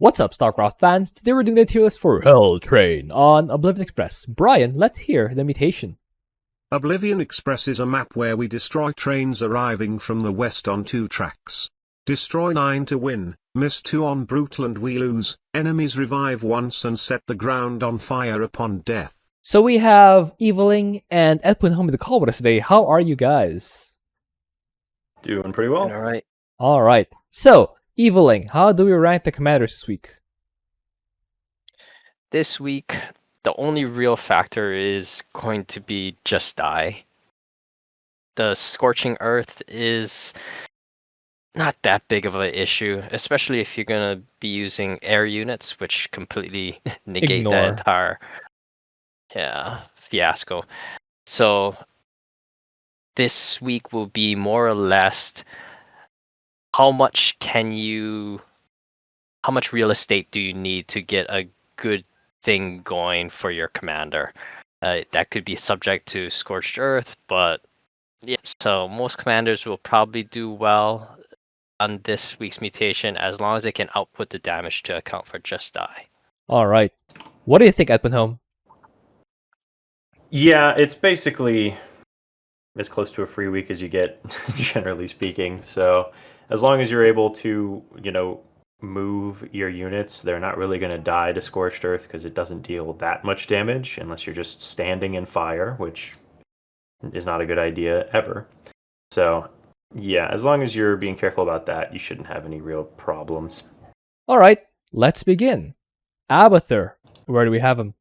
What's up, Starcraft fans? Today we're doing the tier list for Hell Train on Oblivion Express. Brian, let's hear the mutation. Oblivion Express is a map where we destroy trains arriving from the west on 2 tracks. Destroy 9 to win, miss 2 on brutal and we lose. Enemies revive once and set the ground on fire upon death. So we have Eviling and Edwin home in the call with us today. How are you guys? Doing pretty well. Alright. Alright. So, Eviling, how do we rank the commanders this week? This week, the only real factor is going to be just die. The Scorching Earth is not that big of an issue, especially if you're going to be using air units, which completely negate Ignore. that entire fiasco. So this week will be more or less how much real estate do you need to get a good thing going for your commander. That could be subject to Scorched Earth, but yeah, so most commanders will probably do well on this week's mutation as long as they can output the damage to account for just die. Alright. What do you think, Edwin home? Yeah, it's basically as close to a free week as you get, generally speaking. So as long as you're able to, move your units, they're not really going to die to Scorched Earth because it doesn't deal that much damage unless you're just standing in fire, which is not a good idea ever. So yeah, as long as you're being careful about that, you shouldn't have any real problems. Alright, let's begin. Abathur, where do we have him?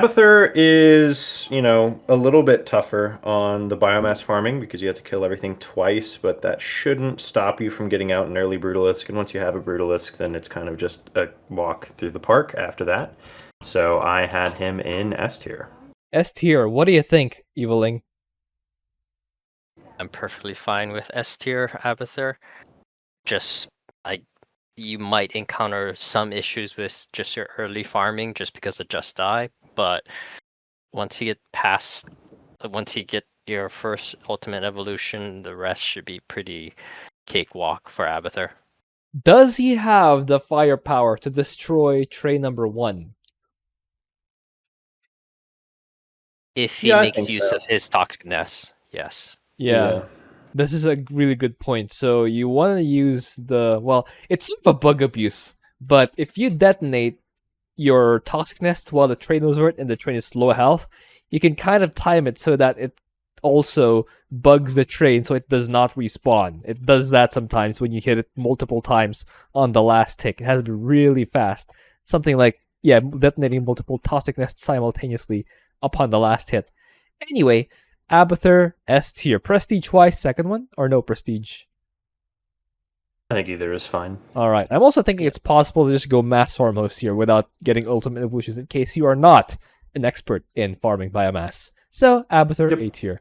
Abathur is, a little bit tougher on the biomass farming because you have to kill everything twice, but that shouldn't stop you from getting out an early Brutalisk. And once you have a Brutalisk, then it's kind of just a walk through the park after that. So I had him in S tier. S tier, what do you think, Eviling? I'm perfectly fine with S tier Abathur. Just you might encounter some issues with just your early farming just because of just die, but once you get your first ultimate evolution, the rest should be pretty cakewalk for Abathur. Does he have the firepower to destroy train number 1? If he Yeah, I makes think use so. of his toxicness, yes. Yeah. This is a really good point. So you want to use it's sort of a bug abuse, but if you detonate your toxic nest while the train moves over it and the train is low health, you can kind of time it so that it also bugs the train so it does not respawn. It does that sometimes when you hit it multiple times on the last tick. It has to be really fast. Something like, detonating multiple toxic nests simultaneously upon the last hit. Anyway, Abathur, S tier. Prestige-wise, second one, or no prestige? I think either is fine. Alright, I'm also thinking it's possible to just go mass farm host here without getting ultimate evolutions in case you are not an expert in farming biomass. So, Abathur, Yep. A tier.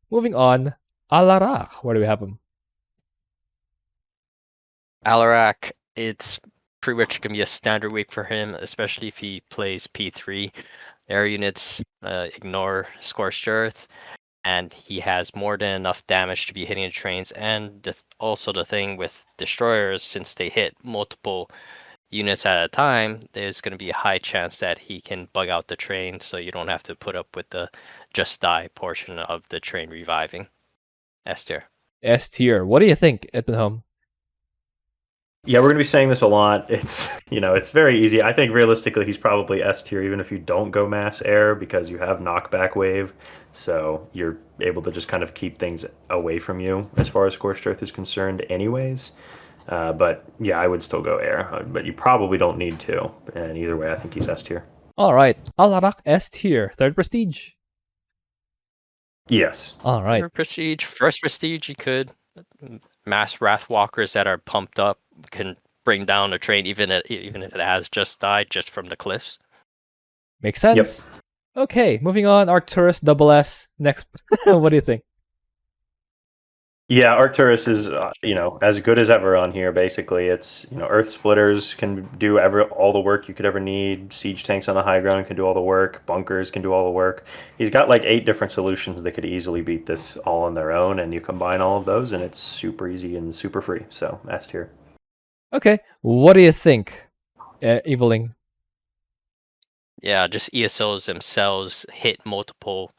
Moving on, Alarak, where do we have him? Alarak, it's pretty much going to be a standard week for him, especially if he plays P3. Air units ignore Scorched Earth, and he has more than enough damage to be hitting the trains. And also the thing with destroyers, since they hit multiple units at a time, there's going to be a high chance that he can bug out the train, so you don't have to put up with the just die portion of the train reviving. S tier. S tier. What do you think, Edwin? Yeah, we're going to be saying this a lot. It's, it's very easy. I think realistically he's probably S tier even if you don't go mass air because you have knockback wave. So you're able to just kind of keep things away from you as far as Scorched Earth is concerned anyways. But yeah, I would still go air, but you probably don't need to. And either way, I think he's S tier. Alright, Alarak, S tier. Third prestige? Yes. Alright. First prestige, you could. Mass Wrathwalkers that are pumped up can bring down a train even if it has just died just from the cliffs. Makes sense. Yep. Okay, moving on. Arcturus, double S. Next. What do you think? Yeah, Arcturus is, as good as ever on here, basically. It's, Earth Splitters can do all the work you could ever need. Siege tanks on the high ground can do all the work. Bunkers can do all the work. He's got like 8 different solutions that could easily beat this all on their own, and you combine all of those, and it's super easy and super free. So, S tier. Okay, what do you think, Eveling? Yeah, just ESOs themselves hit multiple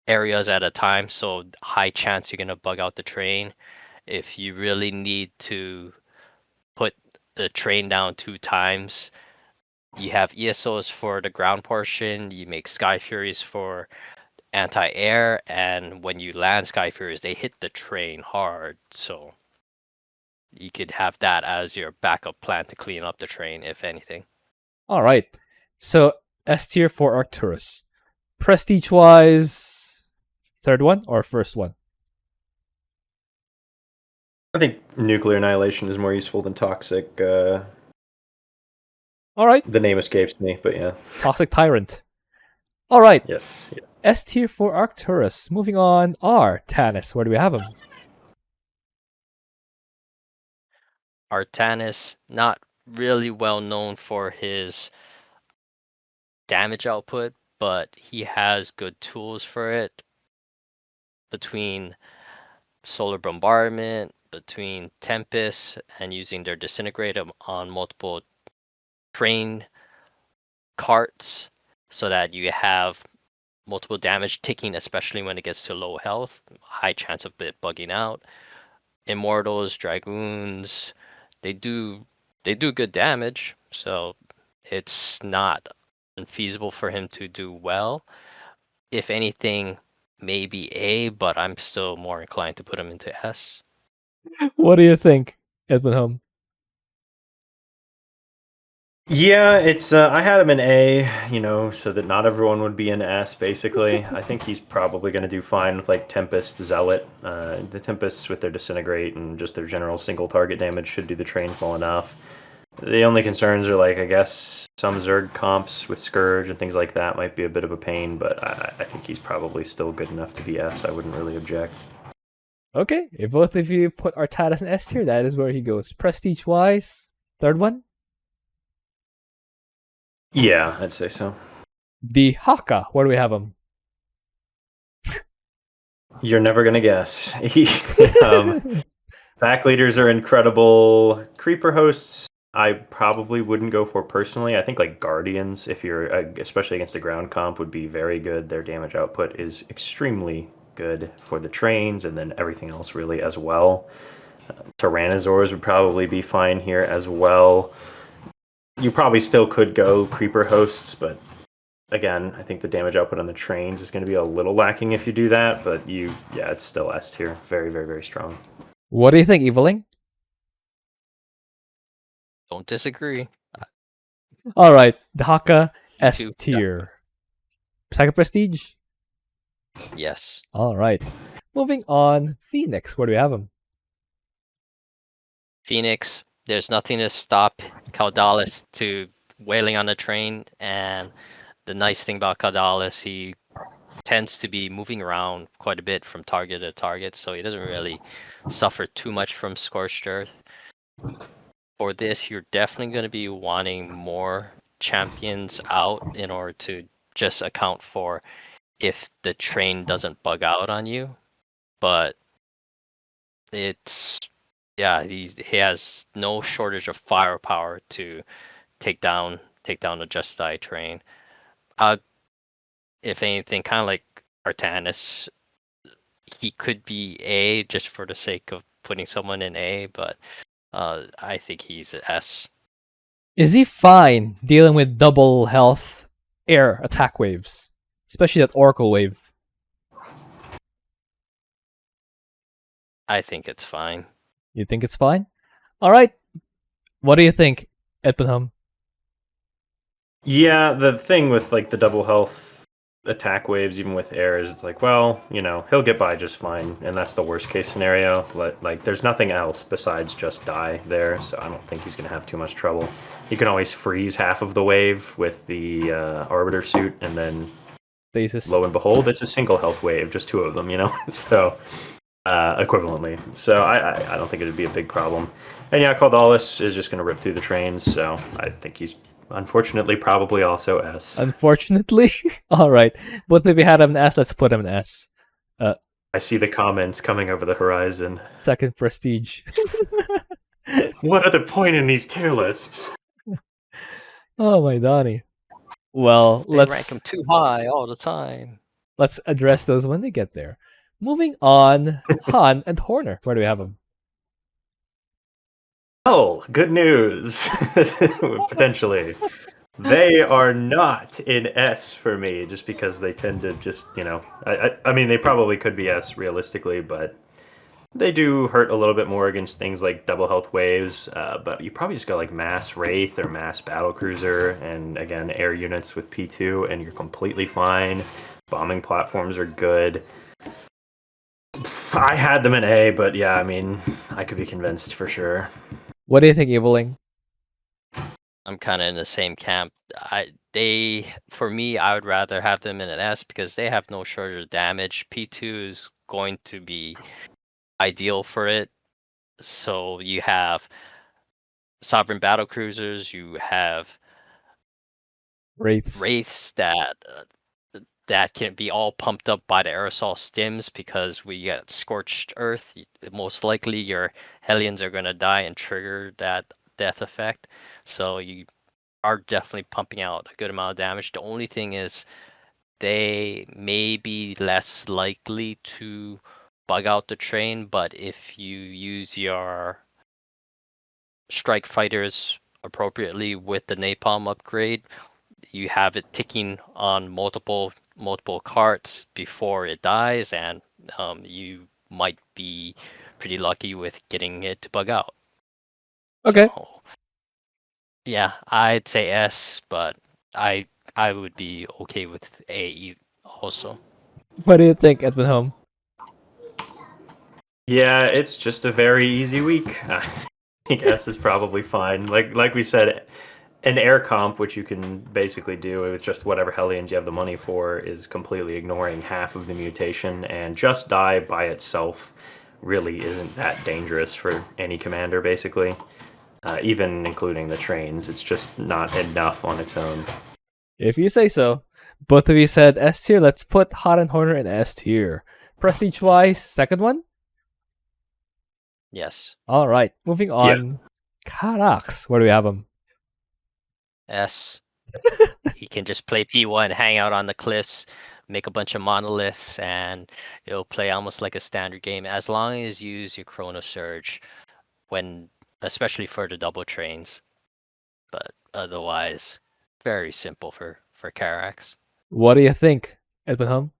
areas at a time, so high chance you're gonna bug out the train. If you really need to put the train down 2 times, you have ESOs for the ground portion, you make Sky Furies for anti-air, and when you land Sky Furies, they hit the train hard, so you could have that as your backup plan to clean up the train, if anything. All right, so S tier for Arcturus. Prestige wise, third one or first one? I think nuclear annihilation is more useful than toxic. All right, The name escapes me, but yeah. Toxic Tyrant. All right, Yes. Yeah. S tier for Arcturus. Moving on, Artanis. Where do we have him? Artanis, not really well known for his damage output, but he has good tools for it. Between solar bombardment, between Tempest, and using their disintegrate on multiple train carts, so that you have multiple damage ticking, especially when it gets to low health, high chance of it bugging out. Immortals, Dragoons, they do good damage, so it's not unfeasible for him to do well. If anything, maybe A, but I'm still more inclined to put him into S. What do you think, Edmund? Yeah, it's I had him in A, so that not everyone would be in S. Basically, I think he's probably going to do fine with like Tempest, Zealot. The Tempests with their disintegrate and just their general single target damage should do the trains well enough. The only concerns are like I guess some Zerg comps with Scourge and things like that might be a bit of a pain, but I think he's probably still good enough to be S. I wouldn't really object. Okay, if both of you put Artanis in S tier, that is where he goes. Prestige wise, third one. Yeah, I'd say so. Dehaka. Where do we have him? You're never gonna guess. Pack leaders are incredible. Creeper hosts, I probably wouldn't go for personally. I think like Guardians, if you're especially against a ground comp, would be very good. Their damage output is extremely good for the trains, and then everything else really as well. Tyrannosaurs would probably be fine here as well. You probably still could go Creeper hosts, but again, I think the damage output on the trains is going to be a little lacking if you do that. But it's still S tier. Very, very, very strong. What do you think, Eveling? Don't disagree. All right, Dehaka S Two. tier. Second prestige. Yes. All right. Moving on, Fenix. Where do we have him? Phoenix, there's nothing to stop Caudalis to wailing on the train, and the nice thing about Caudalis, he tends to be moving around quite a bit from target to target, so he doesn't really suffer too much from Scorched Earth. For this, you're definitely going to be wanting more champions out in order to just account for if the train doesn't bug out on you. But it's he has no shortage of firepower to take down a Just Die train. If anything, kind of like Artanis, he could be A just for the sake of putting someone in A, but I think he's an S. Is he fine dealing with double health air attack waves, especially that Oracle wave? I think it's fine. You think it's fine? All right. What do you think, Edmund? Yeah, the thing with like the double health attack waves, even with air, is it's like, well, he'll get by just fine, and that's the worst case scenario. Like, there's nothing else besides just die there, so I don't think he's gonna have too much trouble. You can always freeze half of the wave with the Arbiter suit, and then Stasis. lo and behold, it's a single health wave, just 2 of them, so equivalently. So I don't think it'd be a big problem. And yeah, Caldalis is just gonna rip through the trains, so I think he's unfortunately probably also S. Unfortunately? All right. Both of you had him in S, let's put him in S. I see the comments coming over the horizon. Second prestige. What are the point in these tier lists? Oh my Donnie. Well, They rank him too high all the time. let's address those when they get there. Moving on, Han and Horner. Where do we have them? Oh, good news. Potentially. They are not in S for me, just because they tend to just, I mean, they probably could be S realistically, but they do hurt a little bit more against things like double health waves. But you probably just got like mass Wraith or mass battlecruiser, and again, air units with P2, and you're completely fine. Bombing platforms are good. I had them in A, but yeah, I mean, I could be convinced for sure. What do you think, Eviling? I'm kind of in the same camp. For me, I would rather have them in an S because they have no shortage of damage. P2 is going to be ideal for it. So you have sovereign battle cruisers, you have wraiths that can be all pumped up by the aerosol stims because we get Scorched Earth. Most likely your Hellions are going to die and trigger that death effect. So you are definitely pumping out a good amount of damage. The only thing is they may be less likely to bug out the train, but if you use your strike fighters appropriately with the napalm upgrade, you have it ticking on multiple carts before it dies, and you might be pretty lucky with getting it to bug out. Okay. So, yeah, I'd say S, but I would be okay with A also. What do you think, Edwin Home? Yeah, it's just a very easy week. I think S is probably fine. Like we said, an air comp, which you can basically do with just whatever Hellions you have the money for, is completely ignoring half of the mutation, and just die by itself really isn't that dangerous for any commander, basically. Even including the trains, it's just not enough on its own. If you say so. Both of you said S tier. Let's put Han and Horner in S tier. Prestige wise, second one? Yes. All right. Moving on. Yeah. Karax. Where do we have him? S. He can just play P1, hang out on the cliffs, make a bunch of monoliths, and it'll play almost like a standard game as long as you use your Chrono Surge especially for the double trains. But otherwise, very simple for Karax. What do you think, Edwin Home?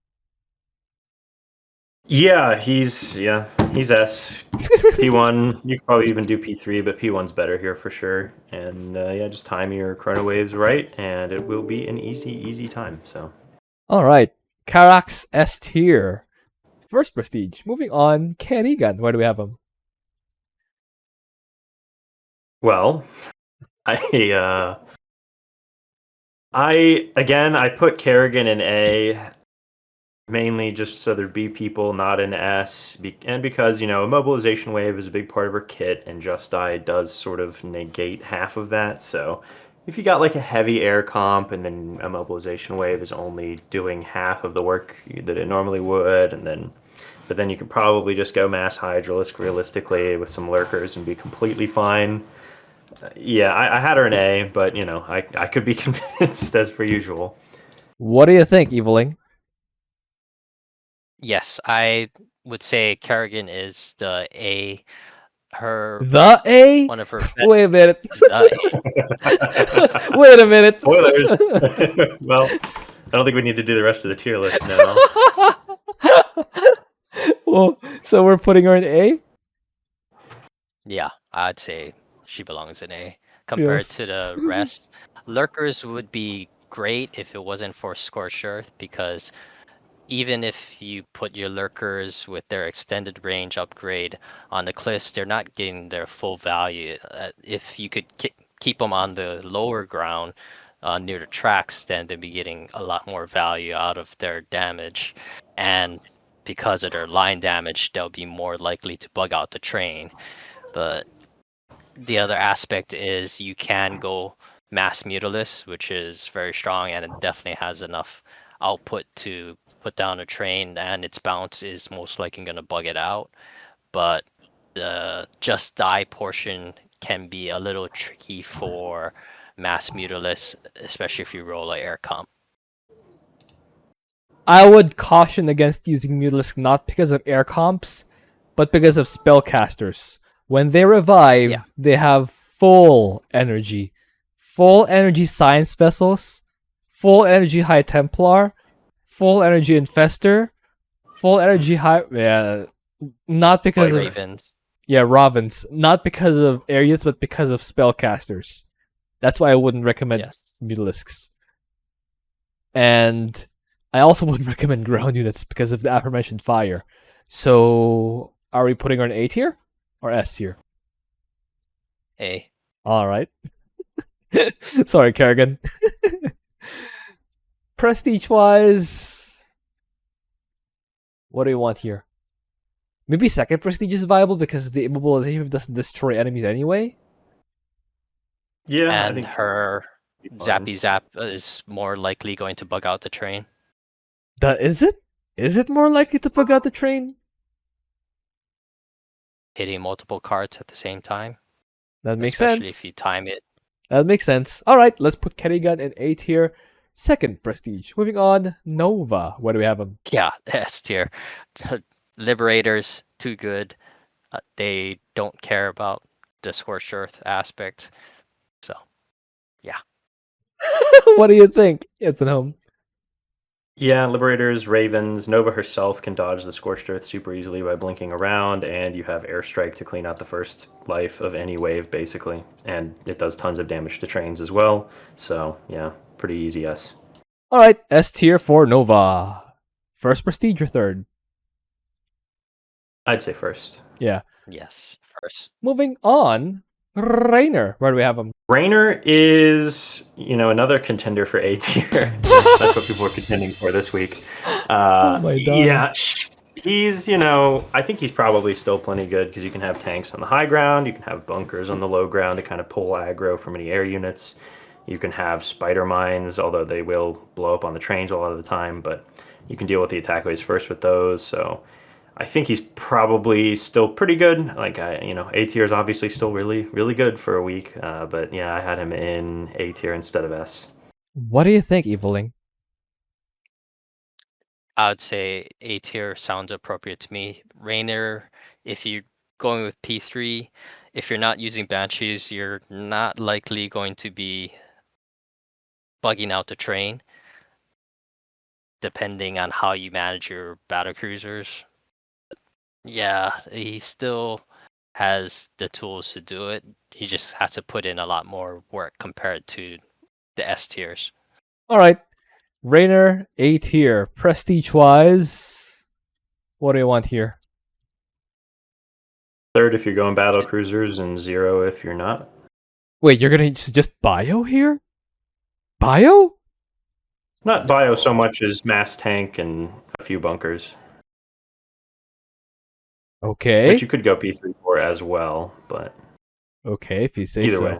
Yeah, he's S. P1, you could probably even do P3, but P1's better here for sure. And yeah, just time your chrono waves right, and it will be an easy time. So. All right. Karax S tier. First prestige. Moving on. Kerrigan. Where do we have him? Well, I put Kerrigan in A, mainly just so there'd be people not in S, and because immobilization wave is a big part of her kit, and Just Die does sort of negate half of that. So if you got like a heavy air comp, and then immobilization wave is only doing half of the work that it normally would, but then you could probably just go mass Hydralisk realistically with some lurkers and be completely fine. Yeah, I had her in A, but I could be convinced as per usual. What do you think, Eviling? Yes, I would say Kerrigan is the A. The A? One of her. Wait a minute. The Wait a minute. Spoilers. Well, I don't think we need to do the rest of the tier list now. Well, so we're putting her in A? Yeah, I'd say she belongs in A compared Yes. to the rest. Lurkers would be great if it wasn't for Scorched Earth, because even if you put your lurkers with their extended range upgrade on the cliffs, they're not getting their full value. If you could keep them on the lower ground near the tracks, then they'd be getting a lot more value out of their damage. And because of their line damage, they'll be more likely to bug out the train. But the other aspect is you can go mass Mutalis, which is very strong, and it definitely has enough output to put down a train, and its bounce is most likely going to bug it out. But the just die portion can be a little tricky for mass mutalisks, especially if you roll a air comp. I would caution against using Mutalisk not because of air comps, but because of spellcasters. When they revive, Yeah. they have full energy science vessels, full energy high Templar, full energy infestor, full energy high not because Like of Ravens. Ravens, not because of air units, but because of spellcasters. That's why I wouldn't recommend Yes. Mutalisks. And I also wouldn't recommend ground units because of the aforementioned fire. So, are we putting her in A tier or S tier? A. All right. Sorry, Kerrigan. Prestige-wise, what do you want here? Maybe second prestige is viable because the immobilization doesn't destroy enemies anyway. Yeah, I And think her it'd be fine. Zappy Zap is more likely going to bug out the train. Is it? Is it more likely to bug out the train? Hitting multiple cards at the same time. That makes Especially sense. if you time it. That makes sense. All right, let's put Kerrigan in A tier. Second prestige. Moving on, Nova. Where do we have him? Yeah, S tier. Liberators, too good. They don't care about the Scorched Earth aspect. So, yeah. What do you think, Home? Yeah, Liberators, Ravens, Nova herself can dodge the Scorched Earth super easily by blinking around, and you have Airstrike to clean out the first life of any wave, basically. And it does tons of damage to trains as well, so yeah, pretty easy S. All right, S tier for Nova. First prestige or third? I'd say first. Yeah. Yes, first. Moving on, Raynor. Where do we have him? Raynor is, another contender for A tier. That's what people are contending for this week. Oh my God. Yeah, he's, I think he's probably still plenty good because you can have tanks on the high ground, you can have bunkers on the low ground to kind of pull aggro from any air units. You can have spider mines, although they will blow up on the trains a lot of the time, but you can deal with the attack waves first with those. So I think he's probably still pretty good. Like A tier is obviously still really, really good for a week. But yeah, I had him in A tier instead of S. What do you think, Eviling? I would say A tier sounds appropriate to me. Raynor, if you're going with P3, if you're not using Banshees, you're not likely going to be bugging out the train, depending on how you manage your battle cruisers. Yeah, he still has the tools to do it. He just has to put in a lot more work compared to the S tiers. All right, Raynor, A tier. Prestige-wise, what do you want here? Third if you're going battle cruisers, and 0 if you're not. Wait, you're gonna suggest Bio here? Bio? Not bio so much as mass tank and a few bunkers, Okay. which you could go P3 for as well, but Okay, if you say either so. way.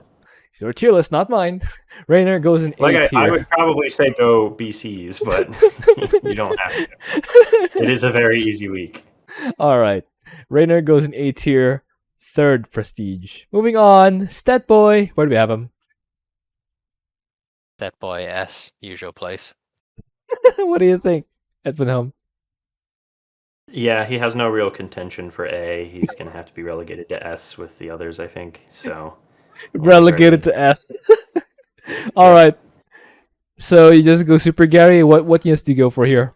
It's your tier list, not mine. Raynor goes in A Like I tier. would probably say go BCs, but you don't have to. It is a very easy week. All right. Raynor goes in A tier, third prestige. Moving on, Stat Boy. Where do we have him? That boy S, usual place. What do you think, Edwin? Yeah, he has no real contention for A. He's going to have to be relegated to S with the others, I think. So Relegated to S. All right. So you just go Super Gary. What units do you go for here?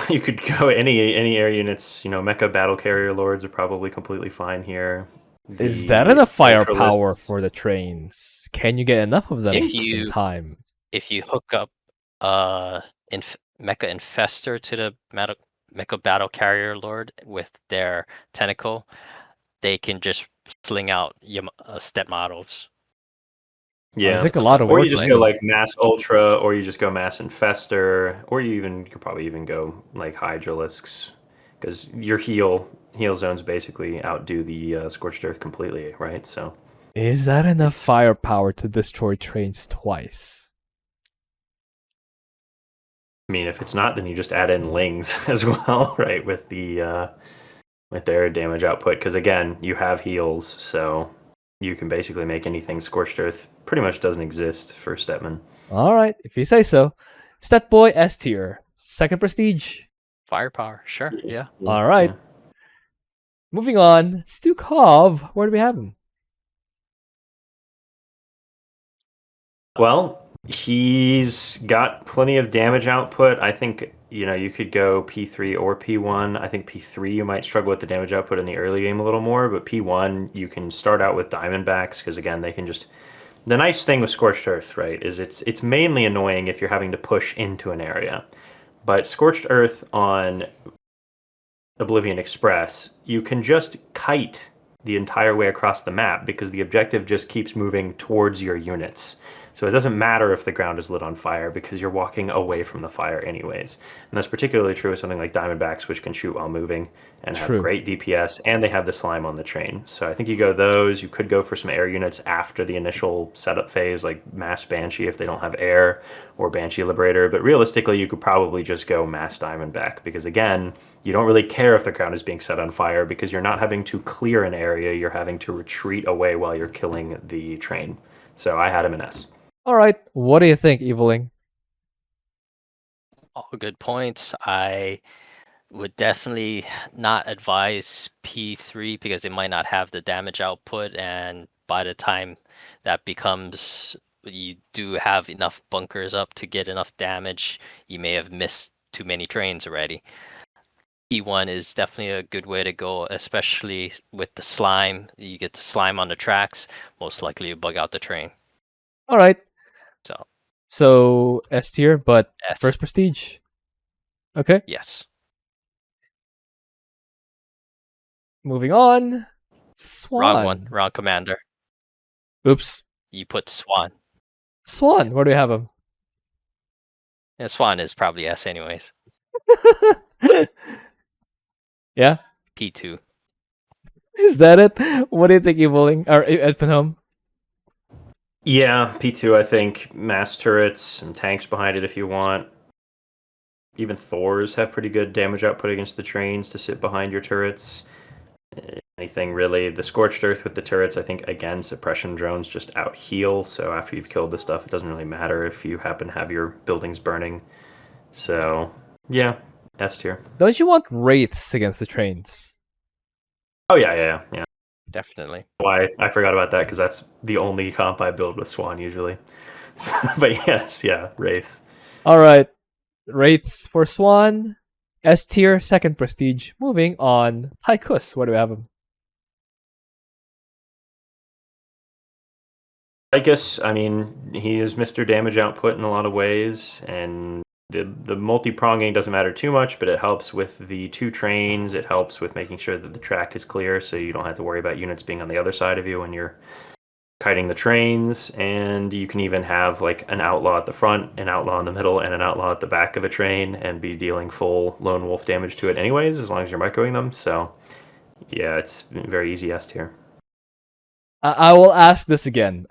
you could go any air units. Mecha battle carrier lords are probably completely fine here. Is that enough firepower Ultralists- for the trains? Can you get enough of them If in you- time? If you hook up Mecha Infestor to the Mecha Battle Carrier Lord with their tentacle, they can just sling out step models. Yeah, It's like a lot of or work. you just go like mass ultra, or you just go mass infestor, or you could probably even go like hydralisks, because your heal zones basically outdo the Scorched Earth completely, right? So Is that enough It's- firepower to destroy trains twice? I mean, if it's not, then you just add in Lings as well, right? With their damage output, because again, you have heals, so you can basically make anything Scorched Earth. Pretty much doesn't exist for Stetmann. All right, if you say so. Stat Boy S tier, second prestige. Firepower, sure, yeah. All right. Yeah. Moving on, Stukov. Where do we have him? Well, he's got plenty of damage output. I think you could go P3 or P1. I think P3 you might struggle with the damage output in the early game a little more, but P1 you can start out with Diamondbacks because again they can just. The nice thing with Scorched Earth, right, is it's mainly annoying if you're having to push into an area, but Scorched Earth on Oblivion Express, you can just kite the entire way across the map because the objective just keeps moving towards your units. So it doesn't matter if the ground is lit on fire because you're walking away from the fire anyways. And that's particularly true with something like Diamondbacks, which can shoot while moving and have True. great DPS, and they have the slime on the train. So I think you go those. You could go for some air units after the initial setup phase, like Mass Banshee if they don't have air, or Banshee Liberator. But realistically, you could probably just go Mass Diamondback because, again, you don't really care if the ground is being set on fire because you're not having to clear an area, you're having to retreat away while you're killing the train. So I had him in S. All right, what do you think, Eviling? All good points. I would definitely not advise P3 because it might not have the damage output, and by the time that becomes, you do have enough bunkers up to get enough damage, you may have missed too many trains already. P1 is definitely a good way to go, especially with the slime. You get the slime on the tracks, most likely you bug out the train. All right, So, so S tier, but S. first prestige. Okay, Yes. moving on. Swann. Wrong one. Wrong commander. Oops. You put Swann. Swann, where do we have him? And Swann is probably S anyways. Yeah, P2. is that it? What do you think, Eviling or Edpenholm? Yeah, P2, I think. Mass turrets and tanks behind it if you want. Even Thors have pretty good damage output against the trains to sit behind your turrets. Anything really. The Scorched Earth with the turrets, I think, again, suppression drones just out heal. So after you've killed the stuff, it doesn't really matter if you happen to have your buildings burning. So, yeah, S tier. Don't you want wraiths against the trains? Oh, yeah. Definitely. Why I forgot about that because that's the only comp I build with Swann usually. But yes, yeah, Wraiths. All right, wraiths for Swann. S tier, second prestige. Moving on, Tychus, where do we have him? Tychus, I mean, he is Mr. Damage Output in a lot of ways, and the multi-pronging doesn't matter too much, but it helps with the two trains. It helps with making sure that the track is clear, so you don't have to worry about units being on the other side of you when you're kiting the trains. And you can even have like an outlaw at the front, an outlaw in the middle, and an outlaw at the back of a train, and be dealing full lone wolf damage to it anyways, as long as you're microing them. So yeah, it's very easy S tier. I will ask this again.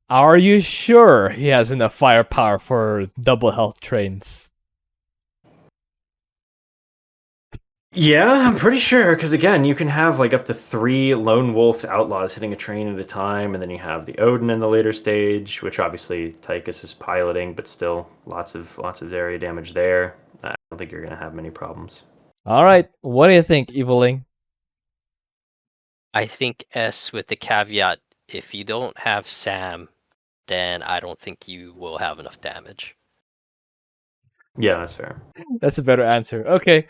Are you sure he has enough firepower for double health trains? Yeah, I'm pretty sure, because again, you can have like up to 3 lone wolf outlaws hitting a train at a time, and then you have the Odin in the later stage, which obviously Tychus is piloting, but still lots of area damage there. I don't think you're gonna have many problems. All right, what do you think, Eviling? I think S with the caveat, if you don't have Sam, then I don't think you will have enough damage. Yeah, that's fair. That's a better answer. Okay,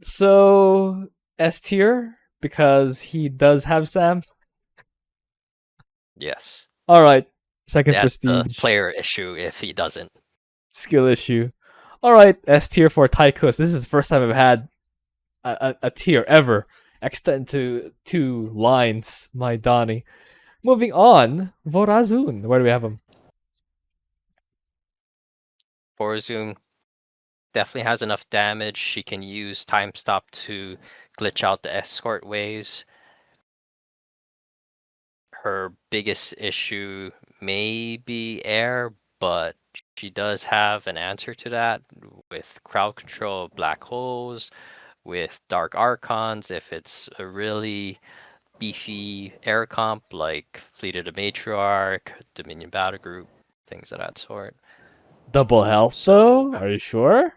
so S tier because he does have Sam. Yes. All right, second That's the prestige. player issue if he doesn't. Skill issue. All right, S tier for Tychus. This is the first time I've had a tier ever extend to 2 lines. My Donnie. Moving on, Vorazun. Where do we have him? Vorazun definitely has enough damage. She can use time stop to glitch out the escort waves. Her biggest issue may be air, but she does have an answer to that with crowd control of black holes, with dark archons if it's a really beefy air comp like Fleet of the Matriarch, Dominion Battle Group, things of that sort. Double health, So- though? Are you sure?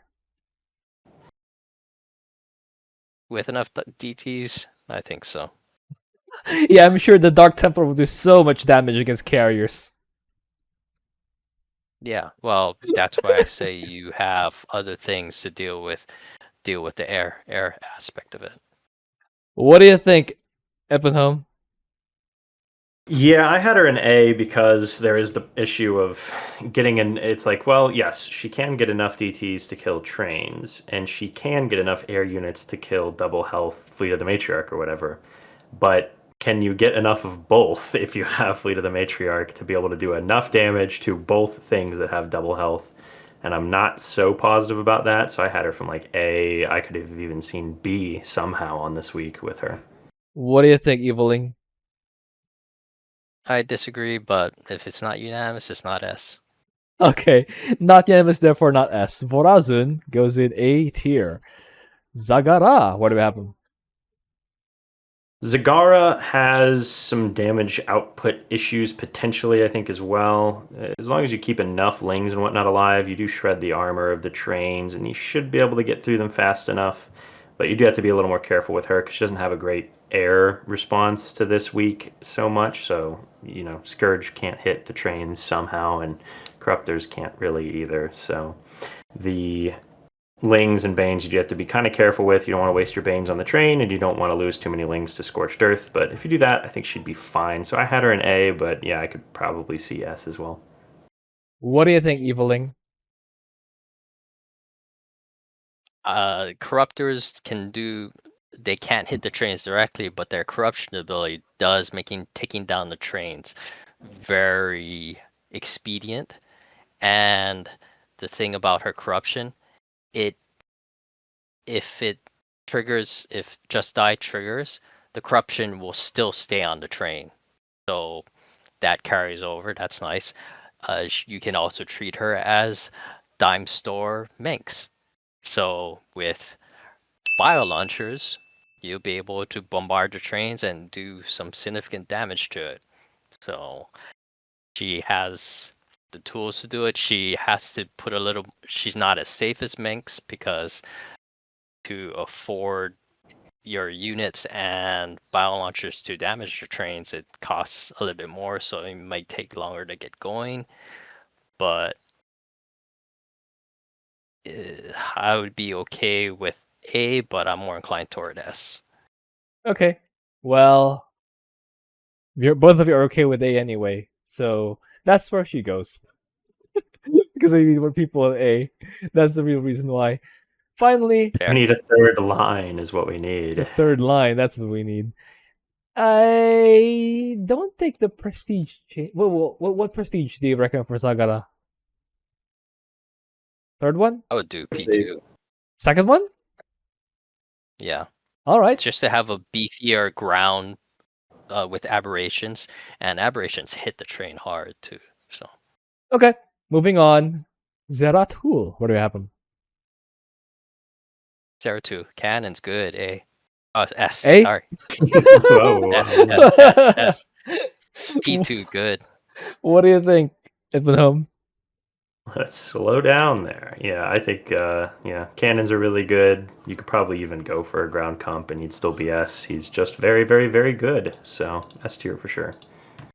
With enough DTs, I think so. Yeah, I'm sure the Dark Templar will do so much damage against carriers. Yeah, well, that's why I say you have other things to deal with the air aspect of it. What do you think, Eppenholm? Yeah, I had her an A because there is the issue of getting in. It's like, well, yes, she can get enough DTs to kill trains, and she can get enough air units to kill double health Fleet of the Matriarch or whatever. But can you get enough of both if you have Fleet of the Matriarch to be able to do enough damage to both things that have double health? And I'm not so positive about that, so I had her from like A. I could have even seen B somehow on this week with her. What do you think, Eviling? I disagree, but if it's not unanimous, it's not S. Okay, not unanimous, therefore not S. Vorazun goes in A tier. Zagara, what do we happen? Zagara has some damage output issues potentially, I think, as well. As long as you keep enough lings and whatnot alive, you do shred the armor of the trains, and you should be able to get through them fast enough. But you do have to be a little more careful with her because she doesn't have a great air response to this week so much. So, you know, Scourge can't hit the trains somehow, and Corruptors can't really either. So the Lings and Banes you have to be kind of careful with. You don't want to waste your Banes on the train, and you don't want to lose too many Lings to Scorched Earth. But if you do that, I think she'd be fine. So I had her in A, but yeah, I could probably see S as well. What do you think, Eviling? Corruptors they can't hit the trains directly, but their corruption ability does making taking down the trains very expedient. And the thing about her corruption, if Just Die triggers, the corruption will still stay on the train. So that carries over. That's nice. You can also treat her as Dime Store Minx. So with bio launchers, you'll be able to bombard the trains and do some significant damage to it. So she has the tools to do it. She has to put a little. She's not as safe as Minx because to afford your units and bio launchers to damage your trains, it costs a little bit more, so it might take longer to get going. But I would be okay with A, but I'm more inclined toward S. Okay, well, both of you are okay with A anyway, so that's where she goes. Because I mean, when people in A, that's the real reason why. Finally, We need a third line, is what we need. the third line, that's what we need. I don't think the prestige change. What prestige do you recommend for Zagara? Third one? I would do P2. Second one? Yeah. Alright. Just to have a beefier ground with aberrations, and aberrations hit the train hard too. So Okay, moving on. Zeratul, what do we happen? Zeratul, cannon's good, A. Oh, S, A? sorry. Whoa. S. P2, good. What do you think, Ippenholm? Let's slow down there. Yeah, I think cannons are really good. You could probably even go for a ground comp and he'd still be S. He's just very, very, very good. So S tier for sure.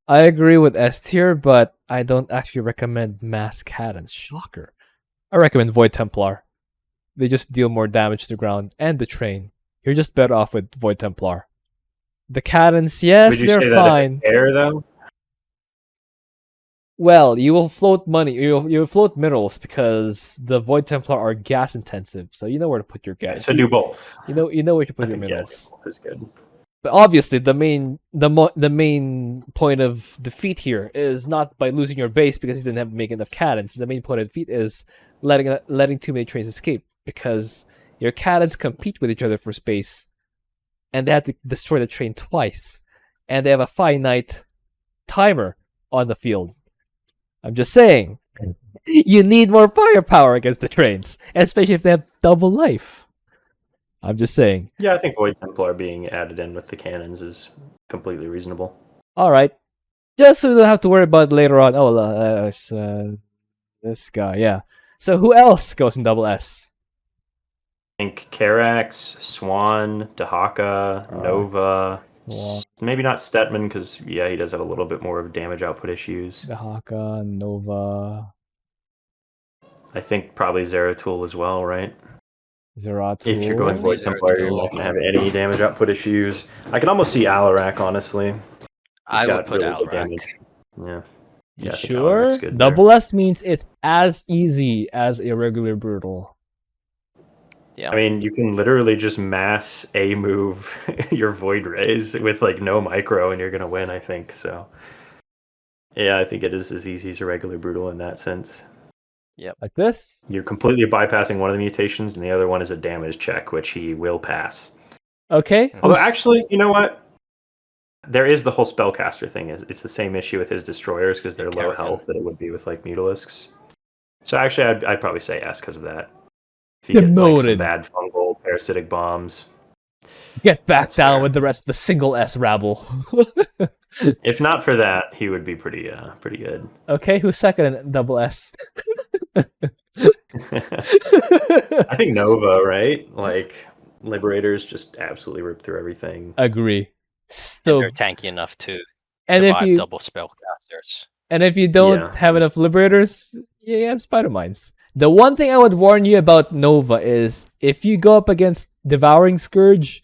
I agree with S tier, but I don't actually recommend mass cannons. Shocker. I recommend Void Templar. They just deal more damage to the ground and the train. You're just better off with Void Templar. The cannons, yes, Would you they're say fine. that air though? Well, you will float money. You'll float minerals because the Void Templar are gas intensive, so you know where to put your gas. So do both. You know where to put I your think minerals. both is good. But obviously, the main point of defeat here is not by losing your base because you didn't have make enough cannons. The main point of defeat is letting too many trains escape because your cannons compete with each other for space, and they have to destroy the train twice, and they have a finite timer on the field. I'm just saying, You need more firepower against the trains, especially if they have double life. I'm just saying. Yeah, I think Void Templar being added in with the cannons is completely reasonable. All right, just so we don't have to worry about it later on. Oh, this guy, yeah. So who else goes in double S? I think Karax, Swann, Dehaka, Nova. Swann. Maybe not Stetmann because he does have a little bit more of damage output issues. Dehaka, Nova, I think probably Zeratul as well, right? Zeratul. If you're going Void Templar, you're not going to have any damage output issues. I can almost see Alarak, honestly. I would put good Alarak. damage. Yeah. You I think sure? Alarak's good Double S means it's as easy as a regular brutal. Yeah. I mean, you can literally just mass A move your Void Rays with like no micro, and you're gonna win. I think so. Yeah, I think it is as easy as a regular brutal in that sense. Yep. Like this? You're completely bypassing one of the mutations, and the other one is a damage check, which he will pass. Okay. Although, actually, you know what? There is the whole spellcaster thing. It's the same issue with his destroyers because they're low health that it would be with like Mutalisks. So actually, I'd probably say S because of that. If you get like some bad fungal parasitic bombs, get back down fair. with the rest of the single S rabble. If not for that, he would be pretty good. Okay, who's second in double S? I think Nova, right? Like Liberators just absolutely rip through everything. Agree. So they're tanky enough to and survive if you, double spellcasters. And if you don't have enough Liberators, you have Spider Mines. The one thing I would warn you about Nova is if you go up against Devouring Scourge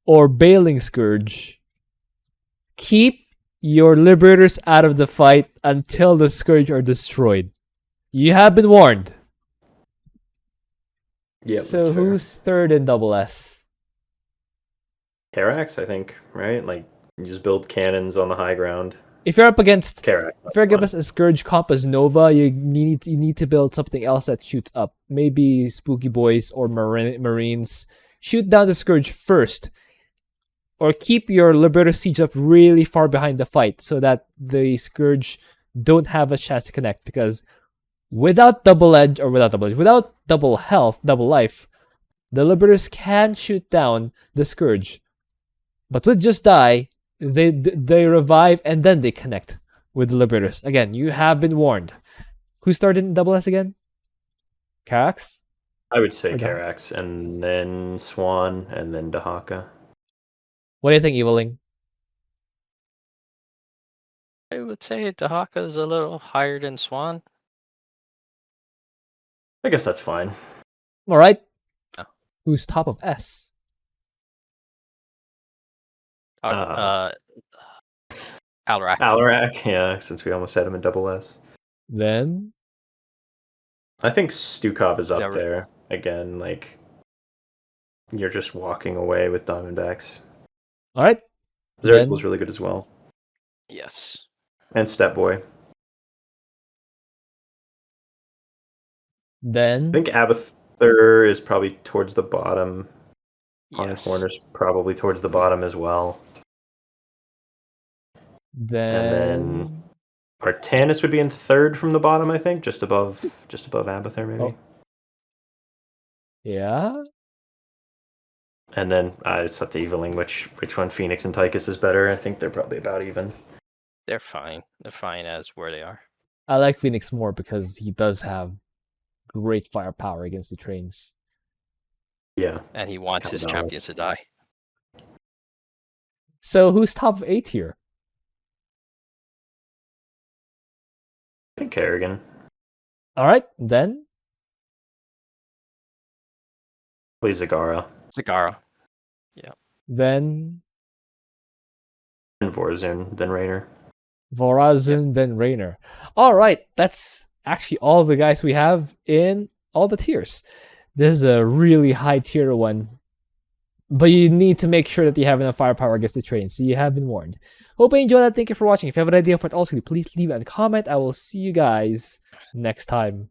or Bailing Scourge, keep your Liberators out of the fight until the Scourge are destroyed. You have been warned. Yep. So who's third in double S? Karax, I think, right? Like you just build cannons on the high ground. If you're up against Karax, if you're against a Scourge comp as Nova, you need to build something else that shoots up. Maybe Spooky Boys or Marines. Shoot down the Scourge first. Or keep your Liberator Siege up really far behind the fight so that the Scourge don't have a chance to connect. Because without double health, double life, the Liberators can shoot down the Scourge. But with just die, they revive and then they connect with the Liberators. Again, you have been warned. Who started in double S again? Karax? I would say Karax, and then Swann, and then Dehaka. What do you think, Eviling? I would say Dehaka is a little higher than Swann. I guess that's fine. All right. Oh. Who's top of S? Alarak. Alarak, yeah, since we almost had him in double S. Then? I think Stukov is up there. Again, like, you're just walking away with Diamondbacks. All right. Zeratul's really good as well. Yes. And Step Boy. Then? I think Abathur is probably towards the bottom. Yes. Corner's probably towards the bottom as well. Then Artanis would be in third from the bottom, I think, just above Abathur, maybe. Oh. Yeah. And then it's up to Eviling which one Fenix and Tychus is better. I think they're probably about even. They're fine. They're fine as where they are. I like Fenix more because he does have great firepower against the trains. Yeah. And he wants his champions to die. So who's top of 8 here? I think Kerrigan. All right, then. Please Zagara. Zagara. Yeah. Then. And Vorazun, then Raynor. Vorazun, then Raynor. All right, that's actually all the guys we have in all the tiers. This is a really high tier one. But you need to make sure that you have enough firepower against the train, so you have been warned. Hope you enjoyed that. Thank you for watching. If you have an idea for it also, please leave a comment. I will see you guys next time.